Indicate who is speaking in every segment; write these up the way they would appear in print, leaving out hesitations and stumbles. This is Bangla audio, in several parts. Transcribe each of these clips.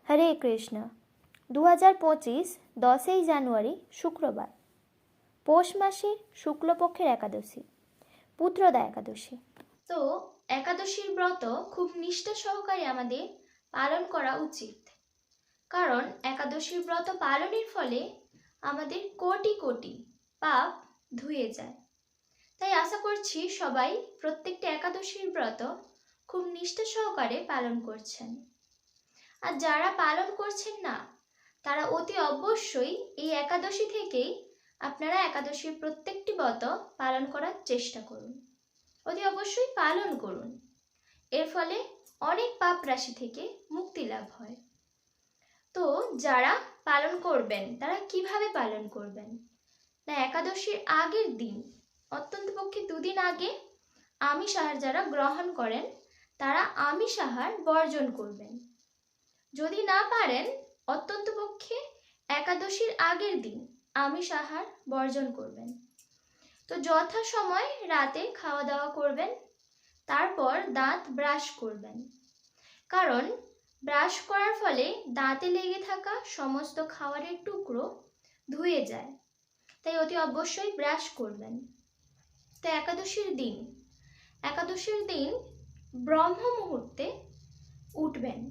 Speaker 1: হরে কৃষ্ণ। 2025 10ই জানুয়ারি শুক্রবার, পৌষ মাসের শুক্লপক্ষের একাদশী, পুত্রদা একাদশী। তো একাদশীর ব্রত খুব নিষ্ঠা সহকারে আমাদের পালন করা উচিত, কারণ একাদশীর ব্রত পালনের ফলে আমাদের কোটি কোটি পাপ ধুয়ে যায়। তাই আশা করছি সবাই প্রত্যেকটা একাদশীর ব্রত খুব নিষ্ঠা সহকারে পালন করছেন। আর যারা পালন করছেন না, তারা অতি অবশ্যই এই একাদশী থেকেই আপনারা একাদশীর প্রত্যেকটি ব্রত পালন করার চেষ্টা করুন, অতি অবশ্যই পালন করুন। এর ফলে অনেক পাপ রাশি থেকে মুক্তি লাভ হয়। তো যারা পালন করবেন তারা কিভাবে পালন করবেন না, একাদশীর আগের দিন, অত্যন্ত পক্ষে 2 দিন আগে আমিষ আহার যারা গ্রহণ করেন তারা আমিষ আহার বর্জন করবেন। যদি না পারেন, অত্যন্ত পক্ষে একাদশীর আগের দিন আমিষ আহার বর্জন করবেন। তো যথাসময় রাতে খাওয়া দাওয়া করবেন, তারপর দাঁত ব্রাশ করবেন, কারণ ব্রাশ করার ফলে দাঁতে লেগে থাকা সমস্ত খাবারের টুকরো ধুয়ে যায়। তাই অতি অবশ্যই ব্রাশ করবেন। তো একাদশীর দিন ব্রহ্ম মুহূর্তে উঠবেন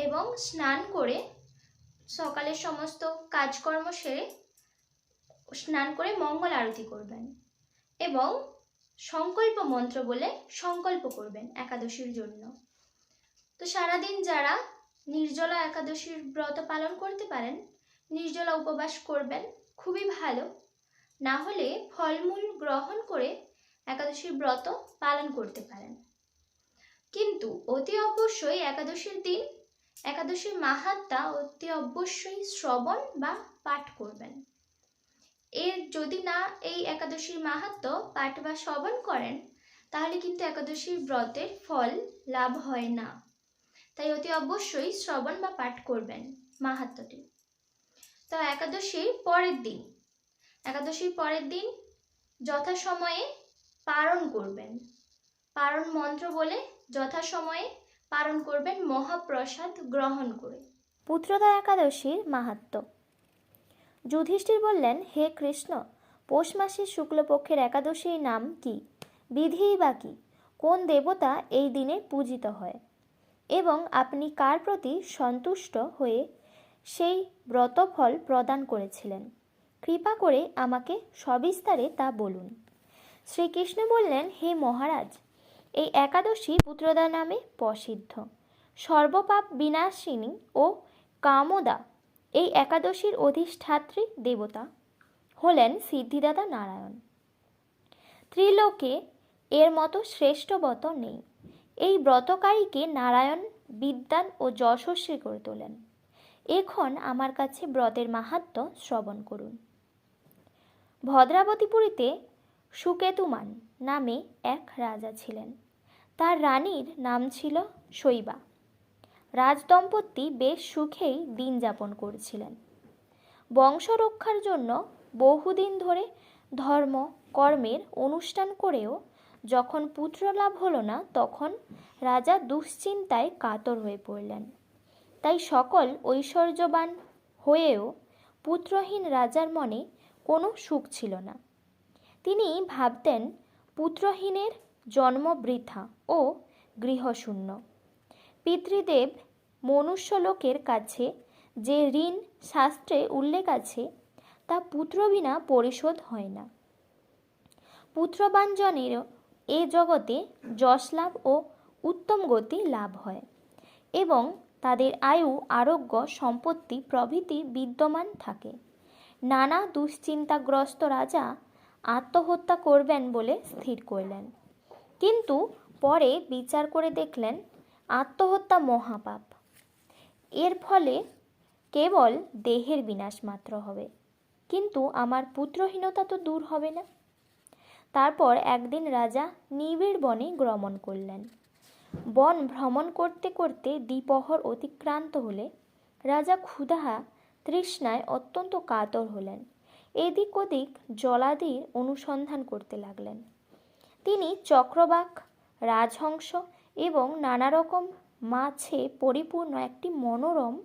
Speaker 1: এবং স্নান করে সকালের সমস্ত কাজকর্ম সেরে স্নান করে মঙ্গল আরতি করবেন এবং সংকল্প মন্ত্র বলে সংকল্প করবেন একাদশীর জন্য। তো সারাদিন যারা নির্জলা একাদশীর ব্রত পালন করতে পারেন, নির্জলা উপবাস করবেন, খুবই ভালো। না হলে ফলমূল গ্রহণ করে একাদশীর ব্রত পালন করতে পারেন। কিন্তু অতি অবশ্যই একাদশীর দিন একাদশীর মাহাত্ম্য অতি অবশ্যই শ্রবণ বা পাঠ করবেন। যদি না এই একাদশীর মাহাত্ম্য পাঠ বা শ্রবণ করেন, তাহলে কিন্তু একাদশীর ব্রতের ফল লাভ হয় না। তাই অতি অবশ্যই শ্রবণ বা পাঠ করবেন মাহাত্ম্যটি। তো একাদশীর পরের দিন যথাসময়ে পারণ করবেন, পারণ মন্ত্র বলে যথাসময়ে পালন করবেন মহাপ্রসাদ গ্রহণ করে। পুত্রদা একাদশীর মাহাত্ম্য। যুধিষ্ঠির বললেন, হে কৃষ্ণ, পৌষ মাসের শুক্লপক্ষের একাদশীর নাম কি? বিধিই বা কি? কোন দেবতা এই দিনে পূজিত হয় এবং আপনি কার প্রতি সন্তুষ্ট হয়ে সেই ব্রতফল প্রদান করেছিলেন? কৃপা করে আমাকে সবিস্তারে তা বলুন। শ্রীকৃষ্ণ বললেন, হে মহারাজ, এই একাদশী পুত্রদা নামে প্রসিদ্ধ। সর্বপাপ বিনাশিনী ও কামদা এই একাদশীর অধিষ্ঠাত্রী দেবতা হলেন সিদ্ধিদাতা নারায়ণ। ত্রিলোকে এর মতো শ্রেষ্ঠ ব্রত নেই। এই ব্রতকারীকে নারায়ণ বিদ্বান ও যশস্বী করে তোলেন। এখন আমার কাছে ব্রতের মাহাত্ম্য শ্রবণ করুন। ভদ্রাবতীপুরীতে সুকেতুমান নামে এক রাজা ছিলেন। তার রানীর নাম ছিল শৈবা। রাজদম্পতি বেশ সুখেই দিন যাপন করছিলেন। বংশ রক্ষার জন্য বহুদিন ধরে ধর্ম কর্মের অনুষ্ঠান করেও যখন পুত্র লাভ হলো না, তখন রাজা দুশ্চিন্তায় কাতর হয়ে পড়লেন। তাই সকল ঐশ্বর্যবান হয়েও পুত্রহীন রাজার মনে কোনো সুখ ছিল না। তিনি ভাবতেন, পুত্রহীনের জন্ম বৃথা ও গৃহশূন্য। পিতৃদেব মনুষ্যলোকের কাছে যে ঋণ শাস্ত্রে উল্লেখ আছে, তা পুত্র বিনা পরিশোধ হয় না। পুত্রবাঞ্জনেরও এ জগতে যশ লাভ ও উত্তম গতি লাভ হয় এবং তাদের আয়ু, আরোগ্য, সম্পত্তি প্রভৃতি বিদ্যমান থাকে। নানা দুশ্চিন্তাগ্রস্ত রাজা আত্মহত্যা করবেন বলে স্থির করলেন, কিন্তু পরে বিচার করে দেখলেন আত্মহত্যা মহাপাপ। এর ফলে কেবল দেহের বিনাশ মাত্র হবে, কিন্তু আমার পুত্রহীনতা তো দূর হবে না। তারপর একদিন রাজা নিবিড় বনে গমন করলেন। বন ভ্রমণ করতে করতে দ্বিপ্রহর অতিক্রান্ত হলে রাজা ক্ষুধা তৃষ্ণায় অত্যন্ত কাতর হলেন। এদিক ওদিক জলাদির অনুসন্ধান করতে লাগলেন। তিনি চক্রবাক, রাজহংস এবং নানা রকম মাছে পরিপূর্ণ একটি মনোরম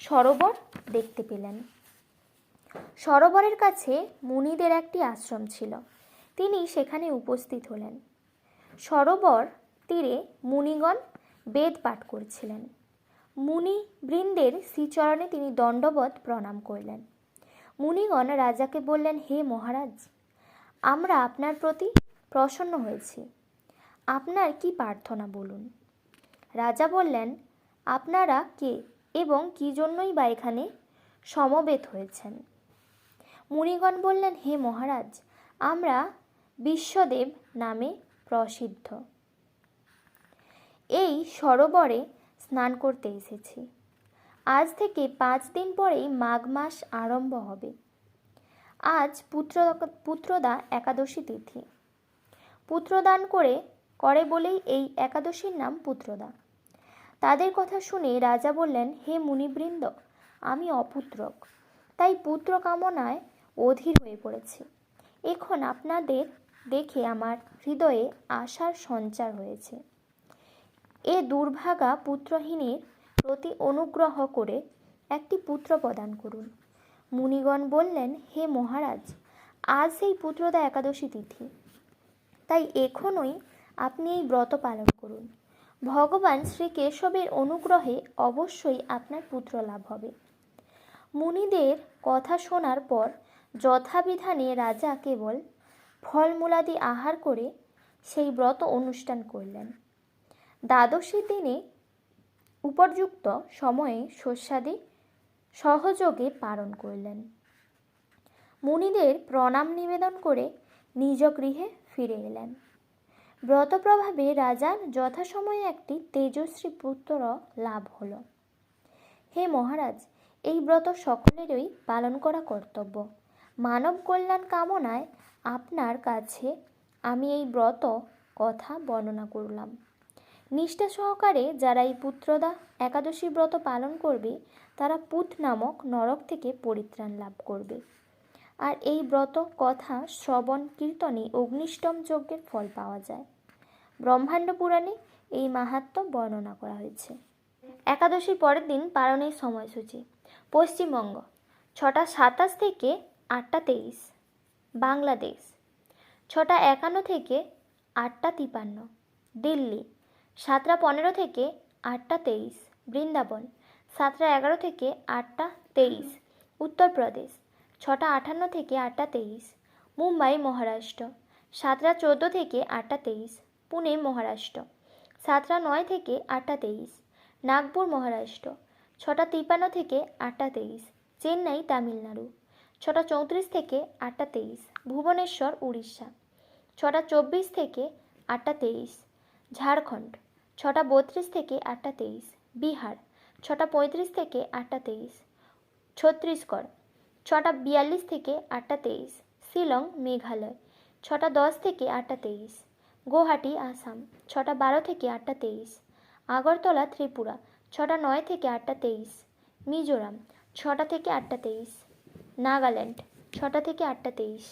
Speaker 1: সরোবর দেখতে পেলেন। সরোবরের কাছে মুনিদের একটি আশ্রম ছিল। তিনি সেখানে উপস্থিত হলেন। সরোবর তীরে মুনিগণ বেদ পাঠ করছিলেন। মুনি বৃন্দের শ্রীচরণে তিনি দণ্ডবত প্রণাম করলেন। মুনিগণ রাজাকে বললেন, হে মহারাজ, আমরা আপনার প্রতি প্রসন্ন হয়েছি। আপনার কি প্রার্থনা বলুন। রাজা বললেন, আপনারা কে এবং কি জন্যই বা এখানে সমবেত হয়েছেন। মুনিগণ বললেন, হে মহারাজ, আমরা বিশ্বদেব নামে প্রসিদ্ধ এই সরোবরে স্নান করতে এসেছি। আজ থেকে 5 দিন পরেই মাঘ মাস আরম্ভ হবে। আজ পুত্রদা একাদশী তিথি। পুত্রদান করে বলেই এই একাদশীর নাম পুত্রদা। তাদের কথা শুনে রাজা বললেন, হে মুনিবৃন্দ, আমি অপুত্রক, তাই পুত্র কামনায় অধীর হয়ে পড়েছি। এখন আপনাদের দেখে আমার হৃদয়ে আশার সঞ্চার হয়েছে। এ দুর্ভাগা পুত্রহীনের প্রতি অনুগ্রহ করে একটি পুত্র প্রদান করুন। মুনিগণ বললেন, হে মহারাজ, আজ সেই পুত্রদা একাদশী তিথি, তাই এখনই আপনি এই ব্রত পালন করুন। ভগবান শ্রীকেশবের অনুগ্রহে অবশ্যই আপনার পুত্র লাভ হবে। মুনিদের কথা শোনার পর যথাবিধানে রাজা কেবল ফলমূলাদি আহার করে সেই ব্রত অনুষ্ঠান করলেন। দ্বাদশীর দিনে উপযুক্ত সময়ে শস্যাদি সহযোগে পালন করলেন। মুনিদের প্রণাম নিবেদন করে নিজ গৃহে ফিরে এলেন। ব্রত প্রভাবে রাজার যথাসময়ে একটি তেজস্বী পুত্র লাভ হল। হে মহারাজ, এই ব্রত সকলেরই পালন করা কর্তব্য। মানব কল্যাণ কামনায় আপনার কাছে আমি এই ব্রত কথা বর্ণনা করলাম। নিষ্ঠা সহকারে যারা এই পুত্রদা একাদশী ব্রত পালন করবে, তারা পুত নামক নরক থেকে পরিত্রাণ লাভ করবে। আর এই ব্রত কথা শ্রবণ কীর্তনে অগ্নিষ্টম যজ্ঞের ফল পাওয়া যায়। ব্রহ্মাণ্ড পুরাণে এই মাহাত্ম্য বর্ণনা করা হয়েছে। একাদশীর পরের দিন পালনের সময়সূচি। পশ্চিমবঙ্গ 6টা 27 থেকে 8টা 23, বাংলাদেশ 6টা 51 থেকে 8টা 53, দিল্লি 7টা 15 থেকে 8টা 23, বৃন্দাবন 7টা 11 থেকে 8টা 23, উত্তরপ্রদেশ 6টা 58 থেকে 8টা 23, মুম্বাই মহারাষ্ট্র 7টা 14 থেকে 8টা 23, পুনে মহারাষ্ট্র 7টা 9 থেকে 8টা 23, নাগপুর মহারাষ্ট্র 6টা 53 থেকে 8টা 23, চেন্নাই তামিলনাড়ু 6টা 34 থেকে 8টা 23, ভুবনেশ্বর উড়িষ্যা 6টা 24 থেকে 8টা 23, ঝাড়খণ্ড 6টা 32 থেকে 8টা 23, বিহার 6টা 35 থেকে 8টা 23, ছত্তিশগড় 6টা 42 থেকে 8টা 23, শিলং মেঘালয় 6টা 10 থেকে 8টা 23, গুয়াহাটি আসাম 6টা 12 থেকে 8টা 23, আগরতলা ত্রিপুরা 6টা 9 থেকে 8টা 23, মিজোরাম 6টা থেকে 8টা 23, নাগাল্যান্ড 6টা থেকে 8টা 23।